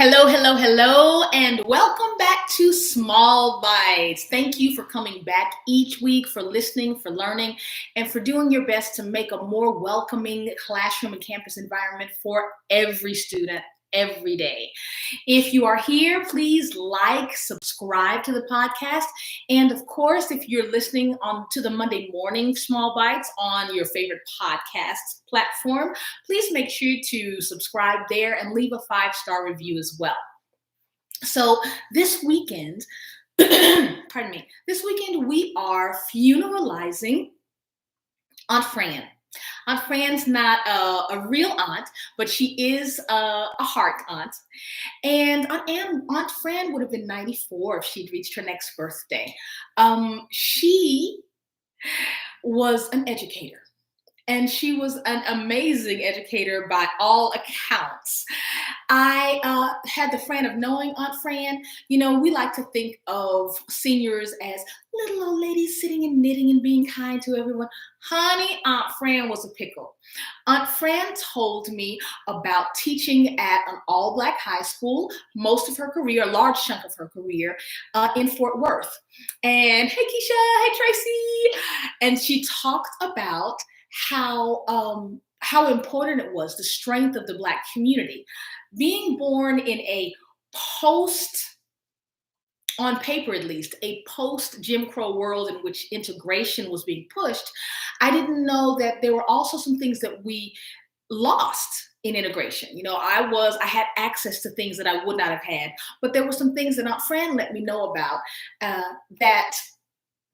Hello, hello, hello, and welcome back to Small Bites. Thank you for coming back each week, for listening, for learning, and for doing your best to make a more welcoming classroom and campus environment for every student every day. If you are here, please like, subscribe to the podcast. And of course, if you're listening on to the Monday morning Small Bites on your favorite podcast platform, please make sure to subscribe there and leave a 5-star review as well. So this weekend, pardon me, this weekend we are funeralizing Aunt Fran. Aunt Fran's not a real aunt, but she is a heart aunt. And Aunt Fran would have been 94 if she'd reached her next birthday. She was an educator. And she was an amazing educator by all accounts. I had the friend of knowing Aunt Fran. You know, we like to think of seniors as little old ladies sitting and knitting and being kind to everyone. Honey, Aunt Fran was a pickle. Aunt Fran told me about teaching at an all-black high school, most of her career, a large chunk of her career, in Fort Worth. And hey, Keisha, hey, Tracy. And she talked about how important it was, the strength of the Black community. Being born in a on paper at least, a post-Jim Crow world in which integration was being pushed, I didn't know that there were also some things that we lost in integration. You know, I had access to things that I would not have had, but there were some things that Aunt Fran let me know about that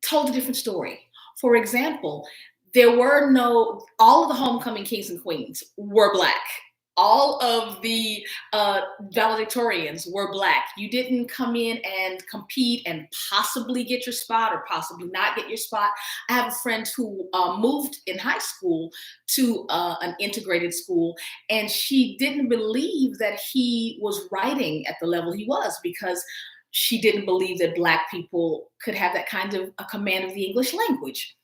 told a different story. For example, all of the homecoming kings and queens were Black. All of the valedictorians were Black. You didn't come in and compete and possibly get your spot or possibly not get your spot. I have a friend who moved in high school to an integrated school, and she didn't believe that he was writing at the level he was because she didn't believe that Black people could have that kind of a command of the English language.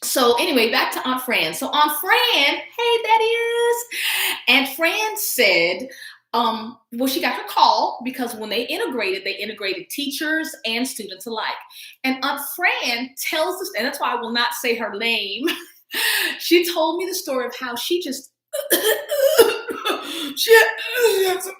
So anyway, back to Aunt Fran. So Aunt Fran, hey, that is. Aunt Fran said, well, she got her call because when they integrated teachers and students alike. And Aunt Fran tells us, and that's why I will not say her name. She told me the story of how she just, she had some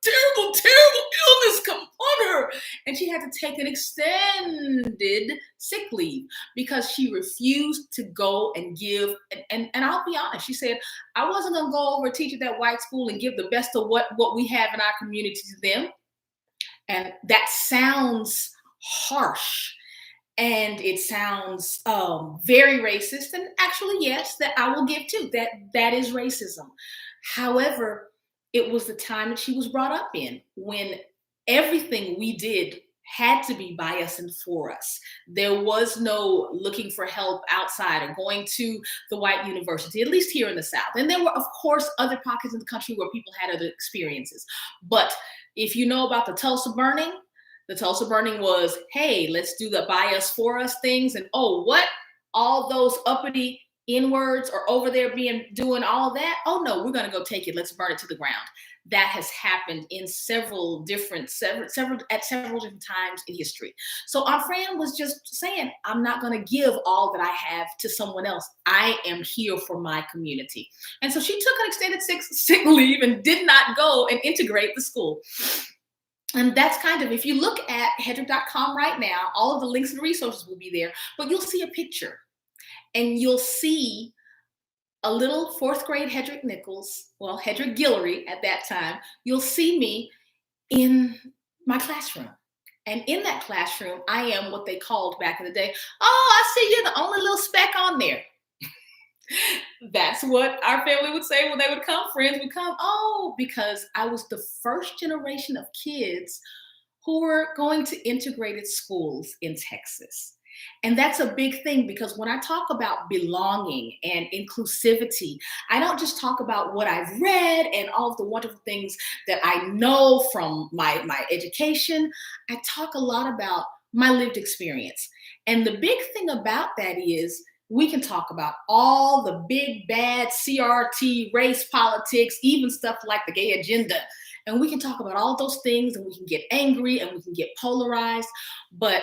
terrible illness come on her. And she had to take an extended sick leave because she refused to go and give. And I'll be honest, she said, I wasn't going to go over and teach at that white school and give the best of what we have in our community to them. And that sounds harsh. And it sounds very racist. And actually, yes, that I will give too. That is racism. However, it was the time that she was brought up in when everything we did had to be by us and for us. There was no looking for help outside or going to the white university, at least here in the South. And there were, of course, other pockets in the country where people had other experiences. But if you know about the Tulsa burning was, hey, let's do the by us, for us things. And oh, what? All those uppity N-words are over there doing all that. Oh no, we're going to go take it. Let's burn it to the ground. That has happened in several different times in history. So Aunt Fran was just saying, I'm not going to give all that I have to someone else. I am here for my community. And so she took an extended sick leave and did not go and integrate the school. And that's kind of, if you look at hedrick.com right now, all of the links and resources will be there, but you'll see a picture. And you'll see a little 4th grade Hedrick Guillory at that time. You'll see me in my classroom. And in that classroom, I am what they called back in the day, oh, I see you're the only little speck on there. That's what our family would say when they would come. Friends would come, oh, because I was the first generation of kids who were going to integrated schools in Texas. And that's a big thing because when I talk about belonging and inclusivity, I don't just talk about what I've read and all of the wonderful things that I know from my education. I talk a lot about my lived experience. And the big thing about that is we can talk about all the big bad CRT, race politics, even stuff like the gay agenda. And we can talk about all those things, and we can get angry and we can get polarized. But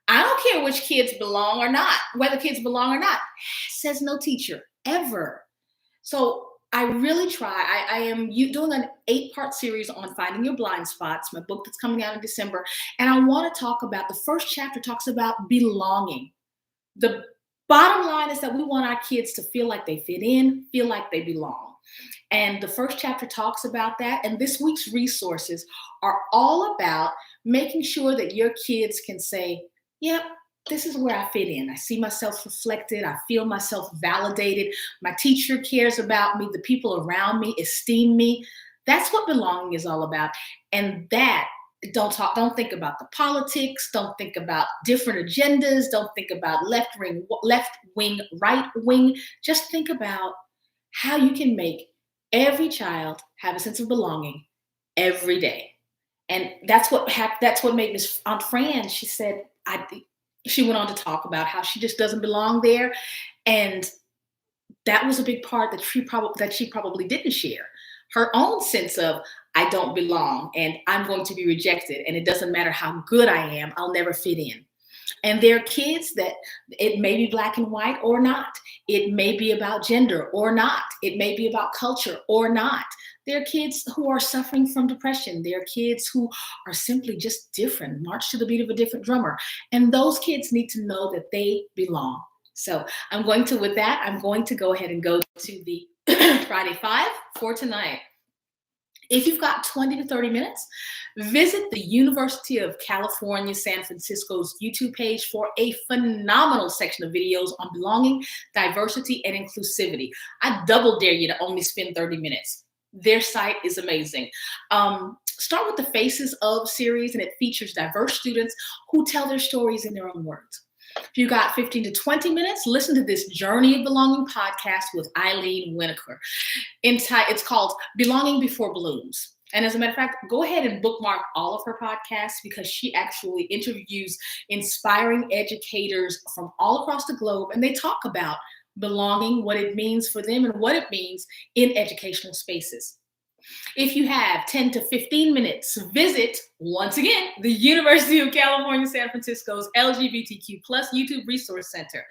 I don't care which kids belong or not, whether kids belong or not, says no teacher ever. So I really try. I am doing an 8-part series on finding your blind spots, my book that's coming out in December. And I want to talk about, the first chapter talks about belonging. The bottom line is that we want our kids to feel like they fit in, feel like they belong. And the first chapter talks about that. And this week's resources are all about making sure that your kids can say, yep, this is where I fit in. I see myself reflected. I feel myself validated. My teacher cares about me. The people around me esteem me. That's what belonging is all about. And that, don't think about the politics. Don't think about different agendas. Don't think about left wing, right wing. Just think about how you can make every child have a sense of belonging every day. And that's what made Miss Aunt Fran. She said, she went on to talk about how she just doesn't belong there, and that was a big part that she probably didn't share. Her own sense of, I don't belong and I'm going to be rejected, and it doesn't matter how good I am, I'll never fit in. And there are kids that it may be black and white or not. It may be about gender or not. It may be about culture or not. There are kids who are suffering from depression. There are kids who are simply just different, march to the beat of a different drummer. And those kids need to know that they belong. So with that, I'm going to go ahead and go to the Friday 5 for tonight. If you've got 20 to 30 minutes, visit the University of California, San Francisco's YouTube page for a phenomenal section of videos on belonging, diversity, and inclusivity. I double dare you to only spend 30 minutes. Their site is amazing. Start with the Faces of series, and it features diverse students who tell their stories in their own words. If you got 15 to 20 minutes, listen to this Journey of Belonging podcast with Eileen Winokur. It's called Belonging Before Blooms. And as a matter of fact, go ahead and bookmark all of her podcasts, because she actually interviews inspiring educators from all across the globe, and they talk about belonging, what it means for them, and what it means in educational spaces. If you have 10 to 15 minutes, visit, once again, the University of California, San Francisco's LGBTQ+ YouTube Resource Center.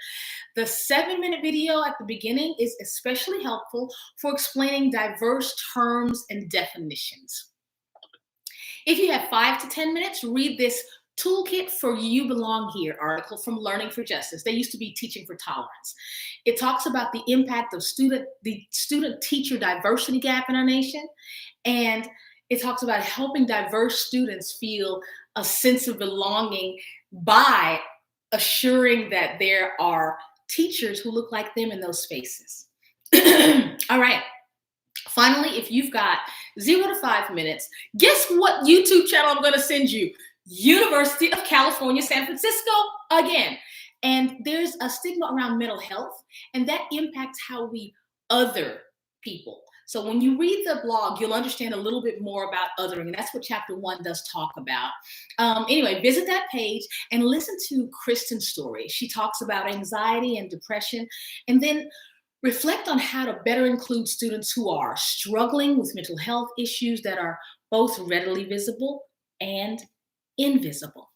The 7-minute video at the beginning is especially helpful for explaining diverse terms and definitions. If you have 5 to 10 minutes, read this Toolkit for You Belong Here article from Learning for Justice. They used to be Teaching for Tolerance. It talks about the impact of the student-teacher diversity gap in our nation, and it talks about helping diverse students feel a sense of belonging by assuring that there are teachers who look like them in those spaces. All right. Finally, if you've got 0 to 5 minutes, guess what YouTube channel I'm going to send you? University of California, San Francisco again. And there's a stigma around mental health, and that impacts how we other people. So when you read the blog, you'll understand a little bit more about othering, and that's what chapter 1 does talk about. Anyway, visit that page and listen to Kristen's story. She talks about anxiety and depression, and then reflect on how to better include students who are struggling with mental health issues that are both readily visible and invisible.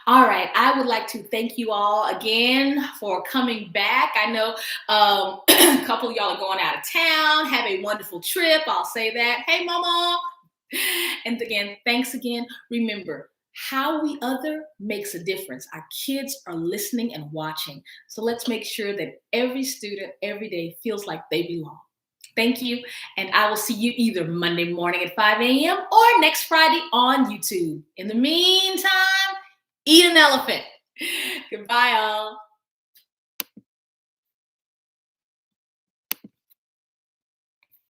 All right, I would like to thank you all again for coming back. I know a couple of y'all are going out of town. Have a wonderful trip. I'll say that. Hey, mama. And again, thanks again. Remember, how we other makes a difference. Our kids are listening and watching. So let's make sure that every student every day feels like they belong. Thank you. And I will see you either Monday morning at 5 a.m. or next Friday on YouTube. In the meantime, eat an elephant. Goodbye, all.